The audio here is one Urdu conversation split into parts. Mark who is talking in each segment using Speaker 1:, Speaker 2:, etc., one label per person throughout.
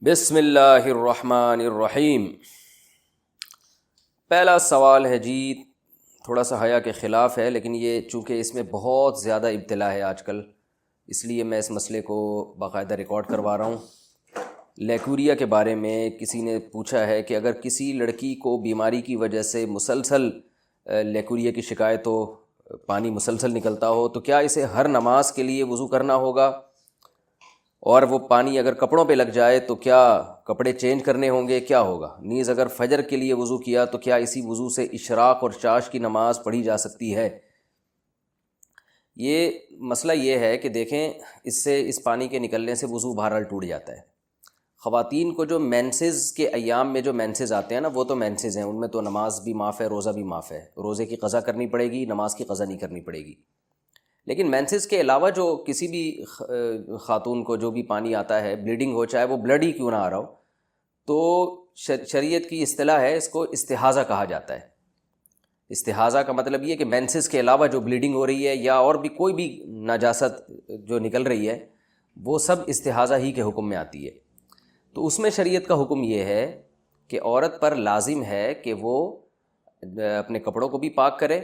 Speaker 1: بسم اللہ الرحمن الرحیم۔ پہلا سوال ہے جی، تھوڑا سا حیا کے خلاف ہے، لیکن یہ چونکہ اس میں بہت زیادہ ابتلا ہے آج کل، اس لیے میں اس مسئلے کو باقاعدہ ریکارڈ کروا رہا ہوں۔ لیکوریا کے بارے میں کسی نے پوچھا ہے کہ اگر کسی لڑکی کو بیماری کی وجہ سے مسلسل لیکوریا کی شکایت ہو، پانی مسلسل نکلتا ہو، تو کیا اسے ہر نماز کے لیے وضو کرنا ہوگا؟ اور وہ پانی اگر کپڑوں پہ لگ جائے تو کیا کپڑے چینج کرنے ہوں گے؟ کیا ہوگا؟ نیز اگر فجر کے لیے وضو کیا تو کیا اسی وضو سے اشراق اور چاش کی نماز پڑھی جا سکتی ہے؟ یہ مسئلہ یہ ہے کہ دیکھیں، اس پانی کے نکلنے سے وضو بہرحال ٹوٹ جاتا ہے۔ خواتین کو جو مینسز کے ایام میں جو مینسز آتے ہیں نا، وہ تو مینسز ہیں، ان میں تو نماز بھی معاف ہے، روزہ بھی معاف ہے، روزے کی قضا کرنی پڑے گی، نماز کی قضا نہیں کرنی پڑے گی۔ لیکن مینسز کے علاوہ جو کسی بھی خاتون کو جو بھی پانی آتا ہے، بلیڈنگ ہو، چاہے وہ بلڈ ہی کیوں نہ آ رہا ہو، تو شریعت کی اصطلاح ہے، اس کو استحاضہ کہا جاتا ہے۔ استحاضہ کا مطلب یہ کہ مینسز کے علاوہ جو بلیڈنگ ہو رہی ہے یا اور بھی کوئی بھی نجاست جو نکل رہی ہے، وہ سب استحاضہ ہی کے حکم میں آتی ہے۔ تو اس میں شریعت کا حکم یہ ہے کہ عورت پر لازم ہے کہ وہ اپنے کپڑوں کو بھی پاک کرے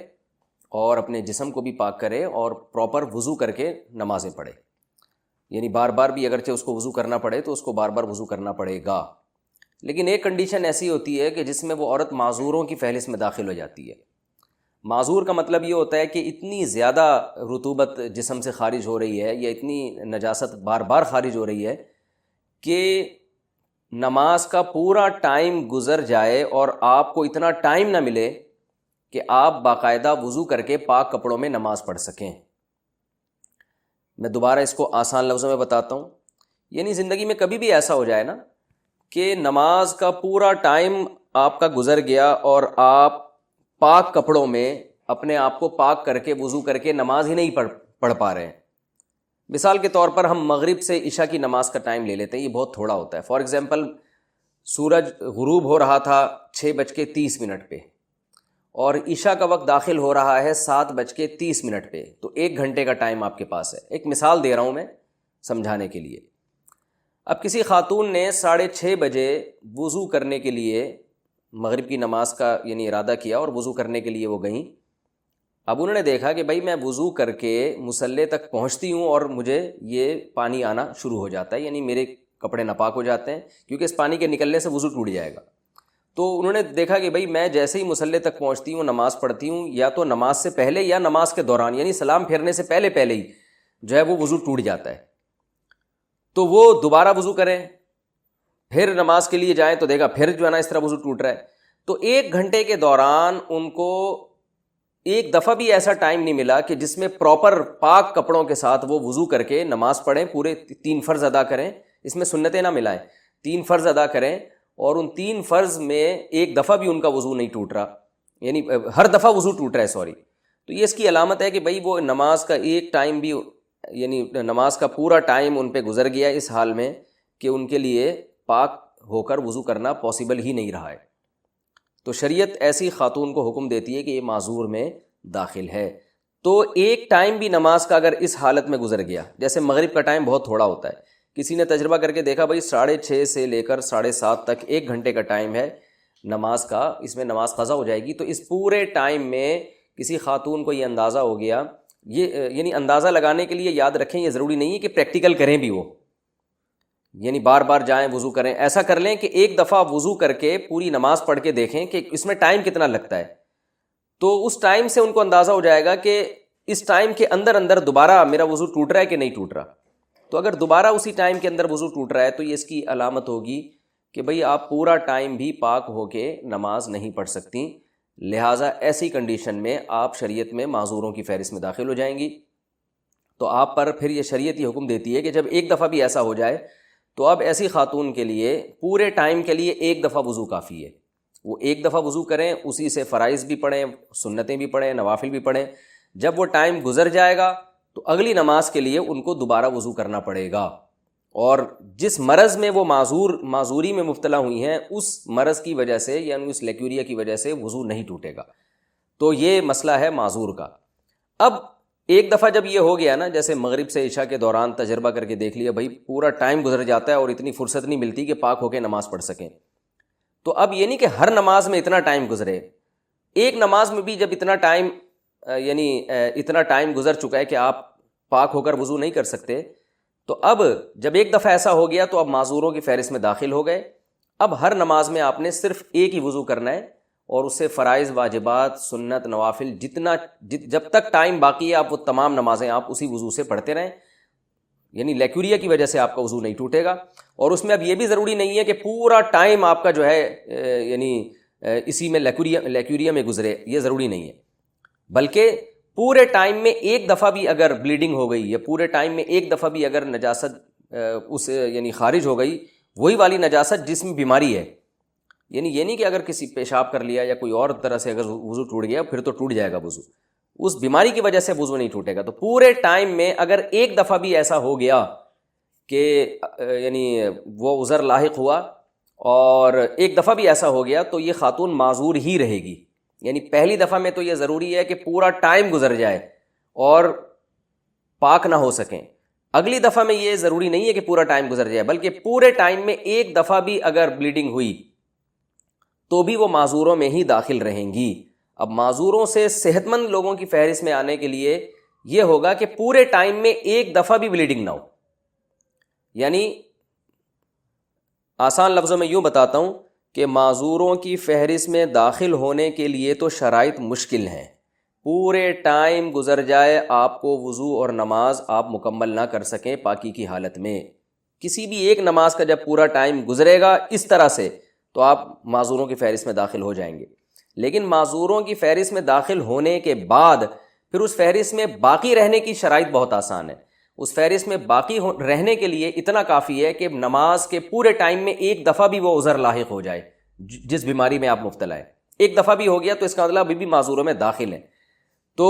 Speaker 1: اور اپنے جسم کو بھی پاک کرے اور پراپر وضو کر کے نمازیں پڑھے۔ یعنی بار بار بھی اگرچہ اس کو وضو کرنا پڑے تو اس کو بار بار وضو کرنا پڑے گا۔ لیکن ایک کنڈیشن ایسی ہوتی ہے کہ جس میں وہ عورت معذوروں کی فہرست میں داخل ہو جاتی ہے۔ معذور کا مطلب یہ ہوتا ہے کہ اتنی زیادہ رطوبت جسم سے خارج ہو رہی ہے یا اتنی نجاست بار بار خارج ہو رہی ہے کہ نماز کا پورا ٹائم گزر جائے اور آپ کو اتنا ٹائم نہ ملے کہ آپ باقاعدہ وضو کر کے پاک کپڑوں میں نماز پڑھ سکیں۔ میں دوبارہ اس کو آسان لفظوں میں بتاتا ہوں۔ یعنی زندگی میں کبھی بھی ایسا ہو جائے نا کہ نماز کا پورا ٹائم آپ کا گزر گیا اور آپ پاک کپڑوں میں اپنے آپ کو پاک کر کے وضو کر کے نماز ہی نہیں پڑھ پا رہے ہیں۔ مثال کے طور پر ہم مغرب سے عشاء کی نماز کا ٹائم لے لیتے ہیں، یہ بہت تھوڑا ہوتا ہے۔ فار ایگزامپل، سورج غروب ہو رہا تھا 6:30 پہ اور عشاء کا وقت داخل ہو رہا ہے 7:30 پہ، تو 1 گھنٹے کا ٹائم آپ کے پاس ہے۔ ایک مثال دے رہا ہوں میں سمجھانے کے لیے۔ اب کسی خاتون نے 6:30 بجے وضو کرنے کے لیے مغرب کی نماز کا یعنی ارادہ کیا اور وضو کرنے کے لیے وہ گئیں۔ اب انہوں نے دیکھا کہ بھائی میں وضو کر کے مصلی تک پہنچتی ہوں اور مجھے یہ پانی آنا شروع ہو جاتا ہے، یعنی میرے کپڑے ناپاک ہو جاتے ہیں کیونکہ اس پانی کے نکلنے سے وضو ٹوٹ جائے گا۔ تو انہوں نے دیکھا کہ بھائی میں جیسے ہی مصلی تک پہنچتی ہوں، نماز پڑھتی ہوں، یا تو نماز سے پہلے یا نماز کے دوران، یعنی سلام پھیرنے سے پہلے ہی جو ہے وہ وضو ٹوٹ جاتا ہے۔ تو وہ دوبارہ وضو کریں، پھر نماز کے لیے جائیں تو دیکھا پھر جو ہے نا اس طرح وضو ٹوٹ رہا ہے۔ تو 1 گھنٹے کے دوران ان کو ایک دفعہ بھی ایسا ٹائم نہیں ملا کہ جس میں پراپر پاک کپڑوں کے ساتھ وہ وضو کر کے نماز پڑھیں، پورے 3 فرض ادا کریں، اس میں سنتیں نہ ملائیں، 3 فرض ادا کریں، اور ان 3 فرض میں ایک دفعہ بھی ان کا وضو نہیں ٹوٹ رہا، یعنی ہر دفعہ وضو ٹوٹ رہا ہے، تو یہ اس کی علامت ہے کہ بھئی وہ نماز کا ایک ٹائم بھی، یعنی نماز کا پورا ٹائم ان پہ گزر گیا اس حال میں کہ ان کے لیے پاک ہو کر وضو کرنا پاسبل ہی نہیں رہا ہے۔ تو شریعت ایسی خاتون کو حکم دیتی ہے کہ یہ معذور میں داخل ہے۔ تو ایک ٹائم بھی نماز کا اگر اس حالت میں گزر گیا، جیسے مغرب کا ٹائم بہت تھوڑا ہوتا ہے، کسی نے تجربہ کر کے دیکھا بھائی 6:30 سے لے کر 7:30 تک 1 گھنٹے کا ٹائم ہے نماز کا، اس میں نماز قضا ہو جائے گی۔ تو اس پورے ٹائم میں کسی خاتون کو یہ اندازہ ہو گیا، یہ یعنی اندازہ لگانے کے لیے یاد رکھیں، یہ ضروری نہیں ہے کہ پریکٹیکل کریں بھی، وہ یعنی بار بار جائیں وضو کریں، ایسا کر لیں کہ ایک دفعہ وضو کر کے پوری نماز پڑھ کے دیکھیں کہ اس میں ٹائم کتنا لگتا ہے۔ تو اس ٹائم سے ان کو اندازہ ہو جائے گا کہ اس ٹائم کے اندر دوبارہ میرا وضو ٹوٹ رہا ہے کہ نہیں ٹوٹ رہا۔ تو اگر دوبارہ اسی ٹائم کے اندر وضو ٹوٹ رہا ہے تو یہ اس کی علامت ہوگی کہ بھئی آپ پورا ٹائم بھی پاک ہو کے نماز نہیں پڑھ سکتی، لہٰذا ایسی کنڈیشن میں آپ شریعت میں معذوروں کی فہرست میں داخل ہو جائیں گی۔ تو آپ پر پھر یہ شریعت یہ حکم دیتی ہے کہ جب ایک دفعہ بھی ایسا ہو جائے تو اب ایسی خاتون کے لیے پورے ٹائم کے لیے ایک دفعہ وضو کافی ہے۔ وہ ایک دفعہ وضو کریں، اسی سے فرائض بھی پڑھیں، سنتیں بھی پڑھیں، نوافل بھی پڑھیں۔ جب وہ ٹائم گزر جائے گا تو اگلی نماز کے لیے ان کو دوبارہ وضو کرنا پڑے گا، اور جس مرض میں وہ معذوری میں مبتلا ہوئی ہیں اس مرض کی وجہ سے یعنی اس لیکوریا کی وجہ سے وضو نہیں ٹوٹے گا۔ تو یہ مسئلہ ہے معذور کا۔ اب ایک دفعہ جب یہ ہو گیا نا، جیسے مغرب سے عشاء کے دوران تجربہ کر کے دیکھ لیا بھائی پورا ٹائم گزر جاتا ہے اور اتنی فرصت نہیں ملتی کہ پاک ہو کے نماز پڑھ سکیں، تو اب یہ نہیں کہ ہر نماز میں اتنا ٹائم گزرے، ایک نماز میں بھی جب اتنا ٹائم یعنی اتنا ٹائم گزر چکا ہے کہ آپ پاک ہو کر وضو نہیں کر سکتے، تو اب جب ایک دفعہ ایسا ہو گیا تو اب معذوروں کی فہرست میں داخل ہو گئے۔ اب ہر نماز میں آپ نے صرف ایک ہی وضو کرنا ہے، اور اس سے فرائض، واجبات، سنت، نوافل جب تک ٹائم باقی ہے آپ وہ تمام نمازیں آپ اسی وضو سے پڑھتے رہیں، یعنی لیکوریا کی وجہ سے آپ کا وضو نہیں ٹوٹے گا۔ اور اس میں اب یہ بھی ضروری نہیں ہے کہ پورا ٹائم آپ کا جو ہے یعنی اسی میں لیکوریا میں گزرے، یہ ضروری نہیں ہے، بلکہ پورے ٹائم میں ایک دفعہ بھی اگر بلیڈنگ ہو گئی یا پورے ٹائم میں ایک دفعہ بھی اگر نجاست اس یعنی خارج ہو گئی، وہی والی نجاست جس میں بیماری ہے، یعنی یہ نہیں کہ اگر کسی پیشاب کر لیا یا کوئی اور طرح سے اگر وضو ٹوٹ گیا پھر تو ٹوٹ جائے گا وضو، اس بیماری کی وجہ سے وضو نہیں ٹوٹے گا۔ تو پورے ٹائم میں اگر ایک دفعہ بھی ایسا ہو گیا کہ یعنی وہ عذر لاحق ہوا اور ایک دفعہ بھی ایسا ہو گیا تو یہ خاتون معذور ہی رہے گی، یعنی پہلی دفعہ میں تو یہ ضروری ہے کہ پورا ٹائم گزر جائے اور پاک نہ ہو سکیں، اگلی دفعہ میں یہ ضروری نہیں ہے کہ پورا ٹائم گزر جائے، بلکہ پورے ٹائم میں ایک دفعہ بھی اگر بلیڈنگ ہوئی تو بھی وہ معذوروں میں ہی داخل رہیں گی۔ اب معذوروں سے صحت مند لوگوں کی فہرست میں آنے کے لیے یہ ہوگا کہ پورے ٹائم میں ایک دفعہ بھی بلیڈنگ نہ ہو، یعنی آسان لفظوں میں یوں بتاتا ہوں کہ معذوروں کی فہرست میں داخل ہونے کے لیے تو شرائط مشکل ہیں، پورے ٹائم گزر جائے آپ کو وضو اور نماز آپ مکمل نہ کر سکیں پاکی کی حالت میں، کسی بھی ایک نماز کا جب پورا ٹائم گزرے گا اس طرح سے تو آپ معذوروں کی فہرست میں داخل ہو جائیں گے۔ لیکن معذوروں کی فہرست میں داخل ہونے کے بعد پھر اس فہرست میں باقی رہنے کی شرائط بہت آسان ہے، اس فہرست میں باقی رہنے کے لیے اتنا کافی ہے کہ نماز کے پورے ٹائم میں ایک دفعہ بھی وہ عذر لاحق ہو جائے، جس بیماری میں آپ مبتلا ہیں ایک دفعہ بھی ہو گیا تو اس کا مطلب ابھی بھی معذوروں میں داخل ہیں۔ تو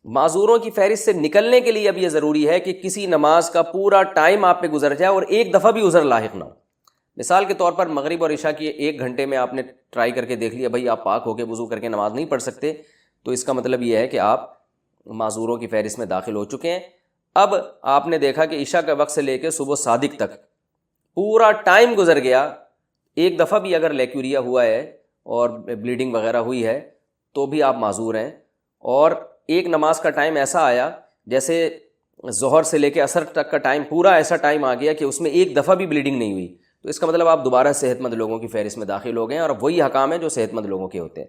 Speaker 1: معذوروں کی فہرست سے نکلنے کے لیے اب یہ ضروری ہے کہ کسی نماز کا پورا ٹائم آپ پہ گزر جائے اور ایک دفعہ بھی عذر لاحق نہ ہو۔ مثال کے طور پر مغرب اور عشاء کی ایک گھنٹے میں آپ نے ٹرائی کر کے دیکھ لیا بھائی آپ پاک ہو کے وضو کر کے نماز نہیں پڑھ سکتے، تو اس کا مطلب یہ ہے کہ آپ معذوروں کی فہرست میں داخل ہو چکے ہیں۔ اب آپ نے دیکھا کہ عشاء کے وقت سے لے کے صبح صادق تک پورا ٹائم گزر گیا، ایک دفعہ بھی اگر لیکوریا ہوا ہے اور بلیڈنگ وغیرہ ہوئی ہے تو بھی آپ معذور ہیں، اور ایک نماز کا ٹائم ایسا آیا جیسے ظہر سے لے کے عصر تک کا ٹائم، پورا ایسا ٹائم آ گیا کہ اس میں ایک دفعہ بھی بلیڈنگ نہیں ہوئی، تو اس کا مطلب آپ دوبارہ صحت مند لوگوں کی فہرست میں داخل ہو گئے ہیں، اور وہی حکام ہیں جو صحت مند لوگوں کے ہوتے ہیں۔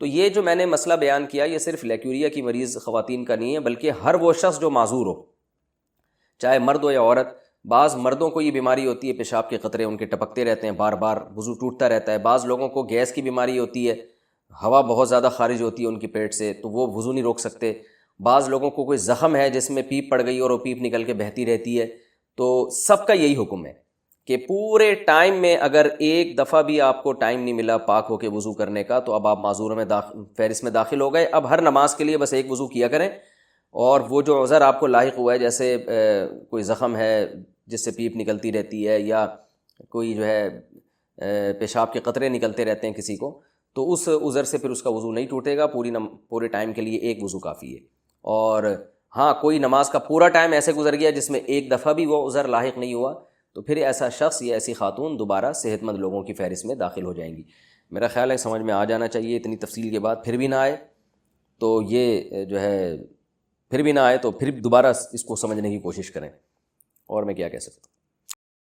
Speaker 1: تو یہ جو میں نے مسئلہ بیان کیا یہ صرف لیکوریا کی مریض خواتین کا نہیں ہے، بلکہ ہر وہ شخص جو معذور ہو، چاہے مرد ہو یا عورت۔ بعض مردوں کو یہ بیماری ہوتی ہے، پیشاب کے قطرے ان کے ٹپکتے رہتے ہیں، بار بار وضو ٹوٹتا رہتا ہے۔ بعض لوگوں کو گیس کی بیماری ہوتی ہے، ہوا بہت زیادہ خارج ہوتی ہے ان کی پیٹ سے تو وہ وضو نہیں روک سکتے۔ بعض لوگوں کو کوئی زخم ہے جس میں پیپ پڑ گئی اور وہ پیپ نکل کے بہتی رہتی ہے۔ تو سب کا یہی حکم ہے کہ پورے ٹائم میں اگر ایک دفعہ بھی آپ کو ٹائم نہیں ملا پاک ہو کے وضو کرنے کا تو اب آپ معذوروں میں فہرست میں داخل ہو گئے۔ اب ہر نماز کے لیے بس ایک وضو کیا کریں، اور وہ جو عذر آپ کو لاحق ہوا ہے جیسے کوئی زخم ہے جس سے پیپ نکلتی رہتی ہے، یا کوئی جو ہے پیشاب کے قطرے نکلتے رہتے ہیں کسی کو، تو اس عذر سے پھر اس کا وضو نہیں ٹوٹے گا، پورے ٹائم کے لیے ایک وضو کافی ہے۔ اور ہاں کوئی نماز کا پورا ٹائم ایسے گزر گیا جس میں ایک دفعہ بھی وہ عذر لاحق نہیں ہوا تو پھر ایسا شخص یا ایسی خاتون دوبارہ صحت مند لوگوں کی فہرست میں داخل ہو جائیں گی۔ میرا خیال ہے سمجھ میں آ جانا چاہیے، اتنی تفصیل کے بعد پھر بھی نہ آئے تو یہ جو ہے پھر بھی نہ آئے تو پھر دوبارہ اس کو سمجھنے کی کوشش کریں، اور میں کیا کہہ سکتا ہوں۔